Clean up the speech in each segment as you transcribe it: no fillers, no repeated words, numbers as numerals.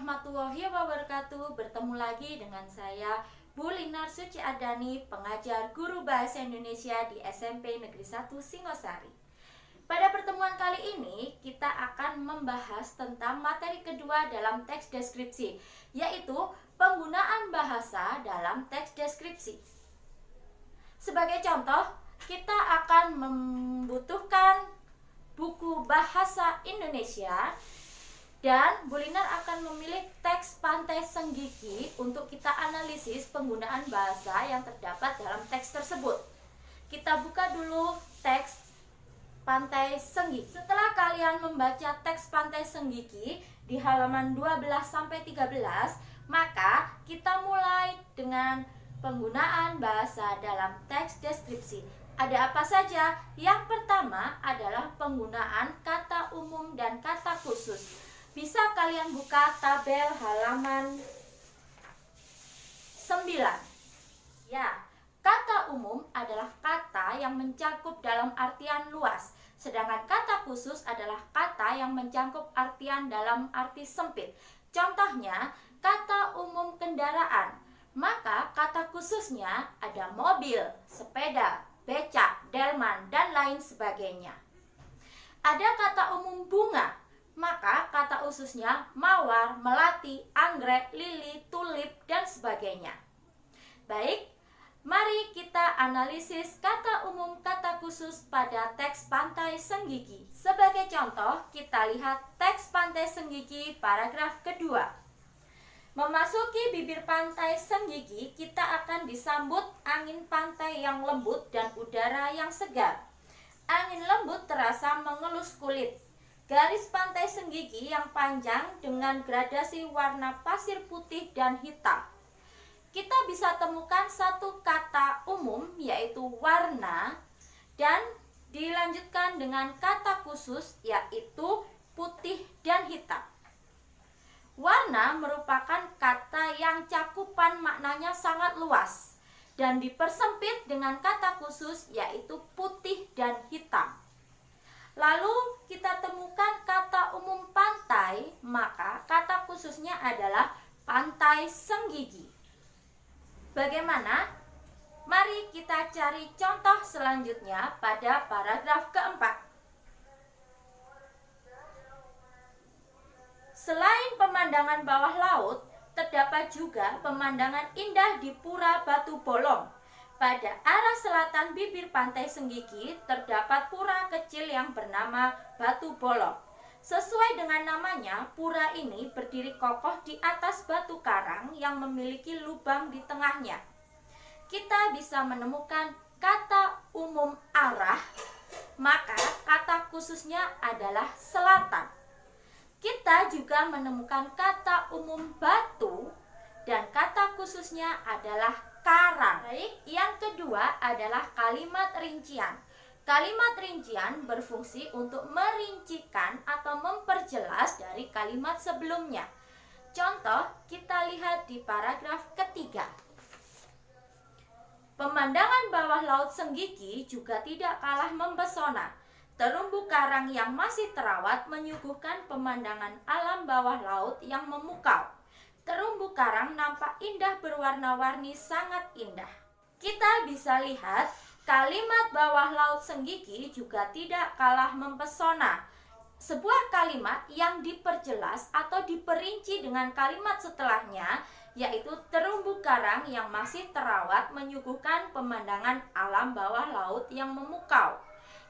warahmatullahi wabarakatuh. Bertemu lagi dengan saya Bu Linar Suci Ardani, pengajar guru bahasa Indonesia di SMP Negeri 1 Singosari. Pada pertemuan kali ini kita akan membahas tentang materi kedua dalam teks deskripsi, yaitu penggunaan bahasa dalam teks deskripsi. Sebagai contoh, kita akan membutuhkan buku bahasa Indonesia dan Bu Linar akan memilih teks Pantai Senggigi untuk kita analisis penggunaan bahasa yang terdapat dalam teks tersebut. Kita buka dulu teks Pantai Senggigi. Setelah kalian membaca teks Pantai Senggigi di halaman 12-13, maka kita mulai dengan penggunaan bahasa dalam teks deskripsi. Ada apa saja? Yang pertama adalah penggunaan kata umum dan kata khusus. Bisa kalian buka tabel halaman 9. Ya, kata umum adalah kata yang mencakup dalam artian luas, sedangkan kata khusus adalah kata yang mencakup artian dalam arti sempit. Contohnya, kata umum kendaraan, maka kata khususnya ada mobil, sepeda, becak, delman, dan lain sebagainya. Ada kata umum bunga, maka kata khususnya mawar, melati, anggrek, lili, tulip, dan sebagainya. Baik, mari kita analisis kata umum kata khusus pada teks Pantai Senggigi. Sebagai contoh, kita lihat teks Pantai Senggigi paragraf kedua. Memasuki bibir Pantai Senggigi, kita akan disambut angin pantai yang lembut dan udara yang segar. Angin lembut terasa mengelus kulit. Garis Pantai Senggigi yang panjang dengan gradasi warna pasir putih dan hitam. Kita bisa temukan satu kata umum yaitu warna dan dilanjutkan dengan kata khusus yaitu putih dan hitam. Warna merupakan kata yang cakupan maknanya sangat luas dan dipersempit dengan kata khusus yaitu putih dan hitam. Lalu kita temukan kata umum pantai, maka kata khususnya adalah Pantai Senggigi. Bagaimana? Mari kita cari contoh selanjutnya pada paragraf keempat. Selain pemandangan bawah laut, terdapat juga pemandangan indah di Pura Batu Bolong. Pada arah selatan bibir Pantai Senggigi terdapat pura kecil yang bernama Batu Bolong. Sesuai dengan namanya, pura ini berdiri kokoh di atas batu karang yang memiliki lubang di tengahnya. Kita bisa menemukan kata umum arah, maka kata khususnya adalah selatan. Kita juga menemukan kata umum batu dan kata khususnya adalah karang. Baik, yang kedua adalah kalimat rincian. Kalimat rincian berfungsi untuk merincikan atau memperjelas dari kalimat sebelumnya. Contoh, kita lihat di paragraf ketiga. Pemandangan bawah laut Senggigi juga tidak kalah mempesona. Terumbu karang yang masih terawat menyuguhkan pemandangan alam bawah laut yang memukau. Terumbu karang nampak indah berwarna-warni, sangat indah. Kita bisa lihat kalimat bawah laut Senggigi juga tidak kalah mempesona. Sebuah kalimat yang diperjelas atau diperinci dengan kalimat setelahnya, yaitu terumbu karang yang masih terawat menyuguhkan pemandangan alam bawah laut yang memukau.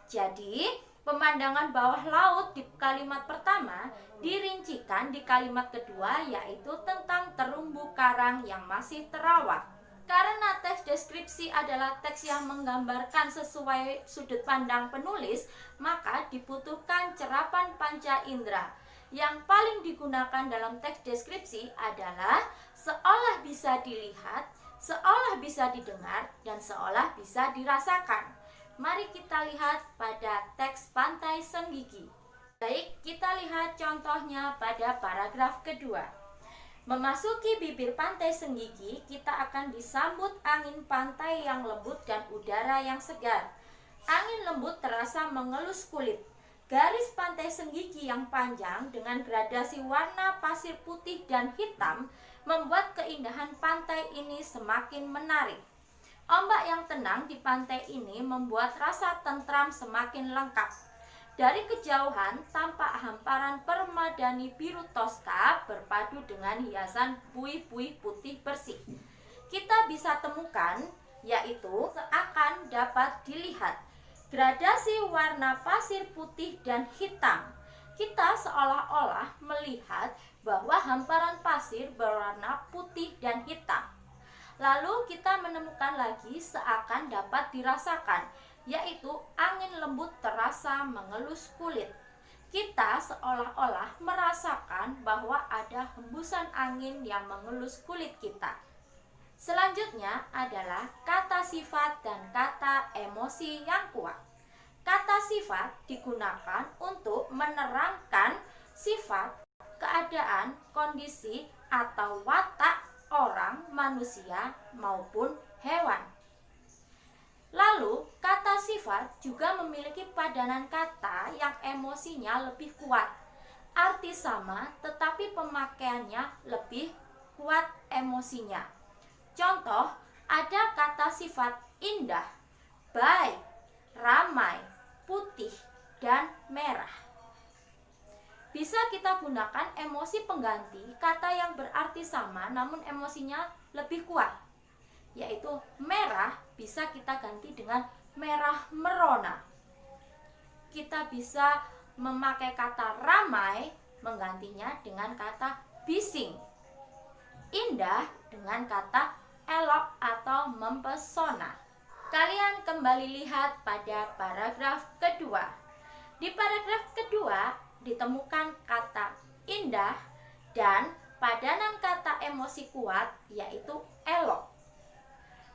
Jadi, pemandangan bawah laut di kalimat pertama dirincikan di kalimat kedua yaitu tentang terumbu karang yang masih terawat. Karena teks deskripsi adalah teks yang menggambarkan sesuai sudut pandang penulis, maka dibutuhkan cerapan panca indera. Yang paling digunakan dalam teks deskripsi adalah seolah bisa dilihat, seolah bisa didengar, dan seolah bisa dirasakan. Mari kita lihat pada teks Pantai Senggigi. Baik, kita lihat contohnya pada paragraf kedua. Memasuki bibir Pantai Senggigi, kita akan disambut angin pantai yang lembut dan udara yang segar. Angin lembut terasa mengelus kulit. Garis pantai Senggigi yang panjang dengan gradasi warna pasir putih dan hitam membuat keindahan pantai ini semakin menarik. Ombak yang tenang di pantai ini membuat rasa tentram semakin lengkap. Dari kejauhan tampak hamparan permadani biru Tosca berpadu dengan hiasan buih-buih putih bersih. Kita bisa temukan, yaitu seakan dapat dilihat gradasi warna pasir putih dan hitam. Kita seolah-olah melihat bahwa hamparan pasir berwarna putih dan hitam. Lalu kita menemukan lagi seakan dapat dirasakan, yaitu angin lembut terasa mengelus kulit. Kita seolah-olah merasakan bahwa ada hembusan angin yang mengelus kulit kita. Selanjutnya adalah kata sifat dan kata emosi yang kuat. Kata sifat digunakan untuk menerangkan sifat, keadaan, kondisi, atau watak orang, manusia, maupun hewan. Lalu, kata sifat juga memiliki padanan kata yang emosinya lebih kuat. Arti sama, tetapi pemakaiannya lebih kuat emosinya. Contoh, ada kata sifat indah, baik, ramai, putih, dan merah. Bisa kita gunakan emosi pengganti kata yang berarti sama namun emosinya lebih kuat, yaitu merah bisa kita ganti dengan merah merona. Kita bisa memakai kata ramai menggantinya dengan kata bising. Indah dengan kata elok atau mempesona. Kalian kembali lihat pada paragraf kedua. Di paragraf kedua ditemukan kata indah dan padanan kata emosi kuat yaitu elok.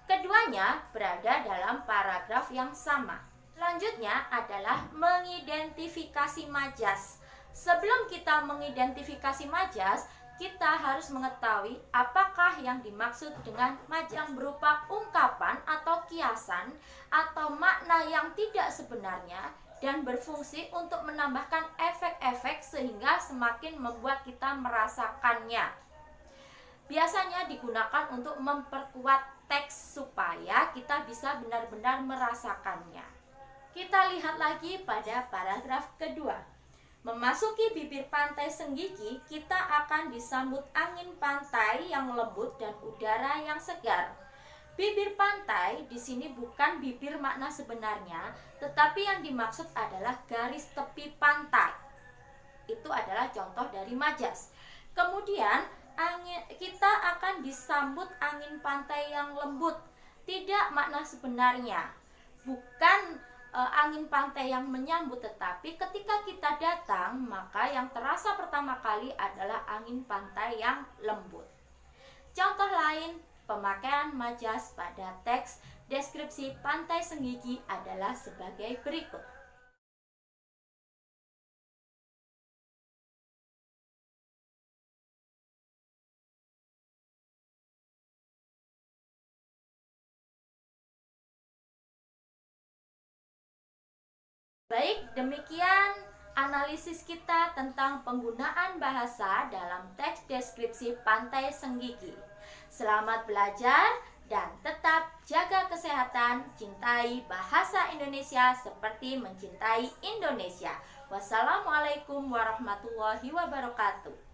Keduanya berada dalam paragraf yang sama. Selanjutnya adalah mengidentifikasi majas. Sebelum kita mengidentifikasi majas, kita harus mengetahui apakah yang dimaksud dengan majas yang berupa ungkapan atau kiasan atau makna yang tidak sebenarnya dan berfungsi untuk menambahkan efek-efek sehingga semakin membuat kita merasakannya. Biasanya digunakan untuk memperkuat teks supaya kita bisa benar-benar merasakannya. Kita lihat lagi pada paragraf kedua. Memasuki bibir pantai Senggigi, kita akan disambut angin pantai yang lembut dan udara yang segar. Bibir pantai di sini bukan bibir makna sebenarnya, tetapi yang dimaksud adalah garis tepi pantai. Itu adalah contoh dari majas. Kemudian kita akan disambut angin pantai yang lembut. Tidak makna sebenarnya. Bukan angin pantai yang menyambut, tetapi ketika kita datang, maka yang terasa pertama kali adalah angin pantai yang lembut. Contoh lain pemakaian majas pada teks deskripsi pantai Senggigi adalah sebagai berikut. Baik, demikian analisis kita tentang penggunaan bahasa dalam teks deskripsi pantai Senggigi. Selamat belajar dan tetap jaga kesehatan, cintai bahasa Indonesia seperti mencintai Indonesia. Wassalamualaikum warahmatullahi wabarakatuh.